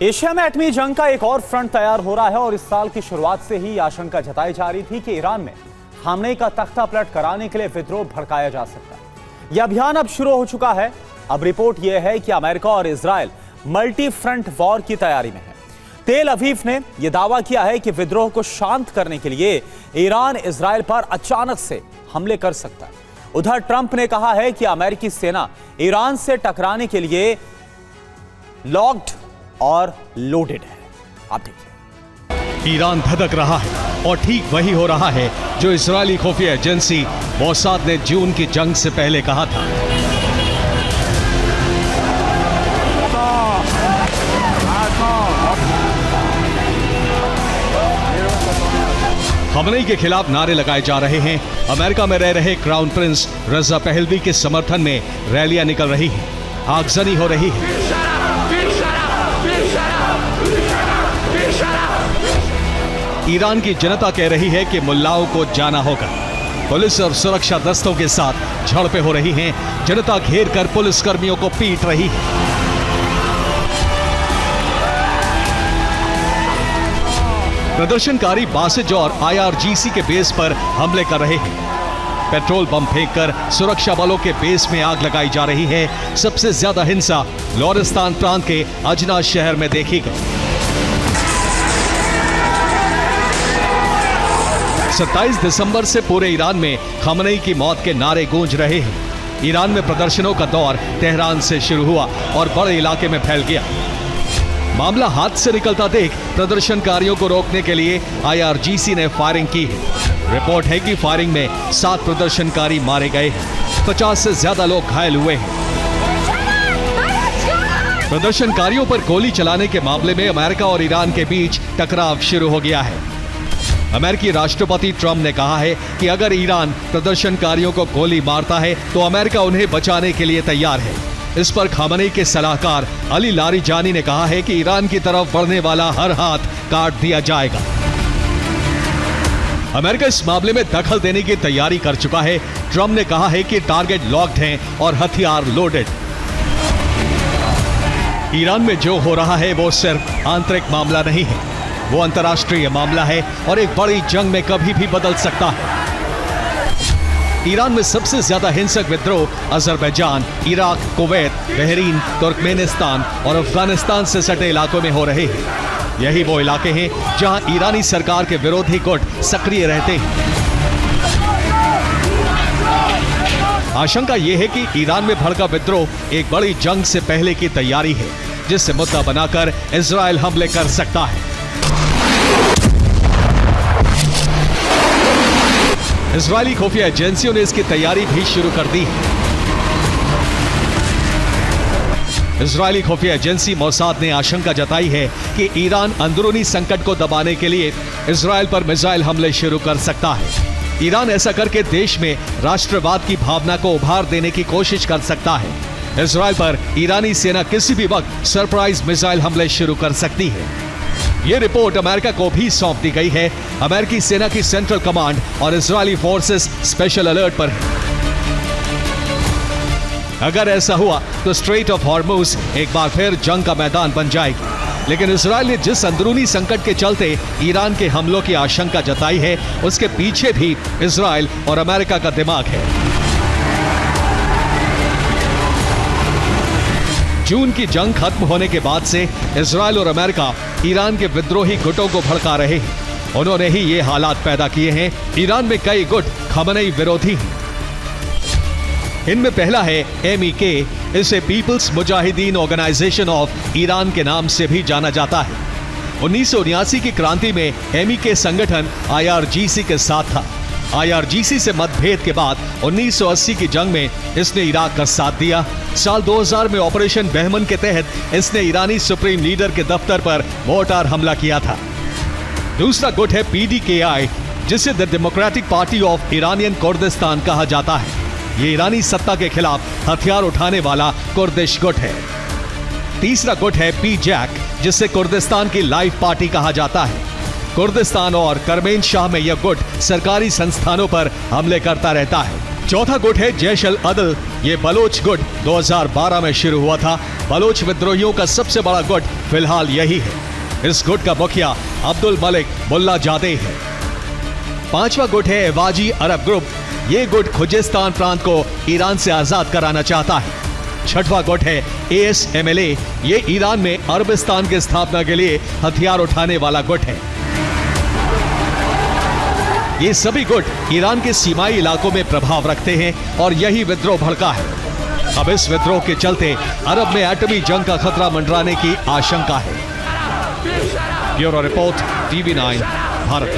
Asia में एटमी जंग का एक और फ्रंट तैयार हो रहा है और इस साल की शुरुआत से ही आशंका जताई जा रही थी कि ईरान में खामनेई का तख्ता पलट कराने के लिए विद्रोह भड़काया जा सकता है। यह अभियान अब शुरू हो चुका है। अब रिपोर्ट यह है कि अमेरिका और इजराइल मल्टी फ्रंट वॉर की तैयारी में है। तेल अवीव ने यह दावा किया है कि विद्रोह को शांत करने के लिए ईरान इजराइल पर अचानक से हमले कर सकता है। उधर ट्रंप ने कहा है कि अमेरिकी सेना ईरान से टकराने के लिए लॉक्ड और लोडेड है। आप देखिए, ईरान धधक रहा है और ठीक वही हो रहा है जो इजरायली खुफिया एजेंसी मोसाद ने जून की जंग से पहले कहा था। खमेनी के खिलाफ नारे लगाए जा रहे हैं। अमेरिका में रह रहे क्राउन प्रिंस रजा पहलवी के समर्थन में रैलियां निकल रही हैं, आगजनी हो रही है। ईरान की जनता कह रही है कि मुल्लाओं को जाना होगा। पुलिस और सुरक्षा दस्तों के साथ झड़पें हो रही हैं। जनता घेर कर पुलिस कर्मियों को पीट रही है। प्रदर्शनकारी बासिज और IRGC के बेस पर हमले कर रहे हैं। पेट्रोल बम फेंककर सुरक्षा बलों के बेस में आग लगाई जा रही है। सबसे ज्यादा हिंसा लोरिस्तान प्रांत के अजनाज शहर में देखी गई। 27 दिसंबर से पूरे ईरान में खमेनी की मौत के नारे गूंज रहे हैं। ईरान में प्रदर्शनों का दौर तेहरान से शुरू हुआ और बड़े इलाके में फैल गया। मामला हाथ से निकलता देख प्रदर्शनकारियों को रोकने के लिए IRGC ने फायरिंग की है। रिपोर्ट है कि फायरिंग में 7 प्रदर्शनकारी मारे गए हैं। 50 से ज्यादा लोग घायल हुए हैं। प्रदर्शनकारियों पर गोली चलाने के मामले में अमेरिका और ईरान के बीच टकराव शुरू हो गया है। अमेरिकी राष्ट्रपति ट्रंप ने कहा है कि अगर ईरान प्रदर्शनकारियों को गोली मारता है तो अमेरिका उन्हें बचाने के लिए तैयार है। इस पर खमेनी के सलाहकार अली लारिजानी ने कहा है कि ईरान की तरफ बढ़ने वाला हर हाथ काट दिया जाएगा। अमेरिका इस मामले में दखल देने की तैयारी कर चुका है। ट्रंप ने कहा है कि टारगेट लॉक्ड हैं और हथियार लोडेड। ईरान में जो हो रहा है वो सिर्फ आंतरिक मामला नहीं है, वो अंतर्राष्ट्रीय मामला है और एक बड़ी जंग में कभी भी बदल सकता है। ईरान में सबसे ज्यादा हिंसक विद्रोह Azerbaijan, Iraq, Kuwait, Bahrain, Turkmenistan और अफगानिस्तान से सटे इलाकों में हो रहे हैं। यही वो इलाके हैं जहां ईरानी सरकार के विरोधी गुट सक्रिय रहते हैं। आशंका यह है कि ईरान में भड़का विद्रोह एक बड़ी जंग से पहले की तैयारी है, जिससे मुद्दा बनाकर इजराइल हमले कर सकता है। इजरायली खुफिया एजेंसियों ने इसकी तैयारी भी शुरू कर दी है। इजरायली खुफिया एजेंसी मोसाद ने आशंका जताई है कि ईरान अंदरूनी संकट को दबाने के लिए इजराइल पर मिसाइल हमले शुरू कर सकता है। ईरान ऐसा करके देश में राष्ट्रवाद की भावना को उभार देने की कोशिश कर सकता है। इजराइल पर ईरानी सेना किसी भी वक्त सरप्राइज मिसाइल हमले शुरू कर सकती है। यह रिपोर्ट अमेरिका को भी सौंप दी गई है। अमेरिकी सेना की सेंट्रल कमांड और इजरायली फोर्सेस स्पेशल अलर्ट पर है। अगर ऐसा हुआ तो स्ट्रेट ऑफ हॉर्मुज एक बार फिर जंग का मैदान बन जाएगी। लेकिन इजरायल ने जिस अंदरूनी संकट के चलते ईरान के हमलों की आशंका जताई है, उसके पीछे भी इजरायल और अमेरिका का दिमाग है। जून की जंग खत्म होने के बाद से इजरायल और अमेरिका ईरान के विद्रोही गुटों को भड़का रहे हैं। उन्होंने ही ये हालात पैदा किए हैं। ईरान में कई गुट खमेनी विरोधी हैं। इनमें पहला है MEK। इसे People's Mujahideen Organization of Iran के नाम से भी जाना जाता है। 1979 की क्रांति में MEK संगठन IRGC के साथ था। IRGC से मतभेद के बाद 1980 की जंग में इसने इराक का साथ दिया। साल 2000 में ऑपरेशन बहमन के तहत इसने ईरानी सुप्रीम लीडर के दफ्तर पर मोर्टार हमला किया था। दूसरा गुट है PDKI, जिसे the democratic party of Iranian Kurdistan कहा जाता है। ये ईरानी सत्ता के खिलाफ हथियार उठाने वाला कुर्दिश गुट है। तीसरा गुट है PJAK, जिसे कुर्दिस्तान की लाइफ पार्टी कहा जाता है। कुर्दिस्तान और करमेन शाह में यह गुट सरकारी संस्थानों पर हमले करता रहता है। चौथा गुट है जैश अल अदल। ये बलोच गुट 2012 में शुरू हुआ था। बलोच विद्रोहियों का सबसे बड़ा गुट फिलहाल यही है। इस गुट का मुखिया अब्दुल मलिक मुल्ला जादे है। पांचवा गुट है एवाजी अरब ग्रुप। ये गुट खुजिस्तान प्रांत को ईरान से आजाद कराना चाहता है। छठवां गुट है ASMLA। ये ईरान में अरबिस्तान की स्थापना के लिए हथियार उठाने वाला गुट है। ये सभी गुट ईरान के सीमाई इलाकों में प्रभाव रखते हैं और यही विद्रोह भड़का है। अब इस विद्रोह के चलते अरब में एटमी जंग का खतरा मंडराने की आशंका है। Bureau report, TV9, Bharat.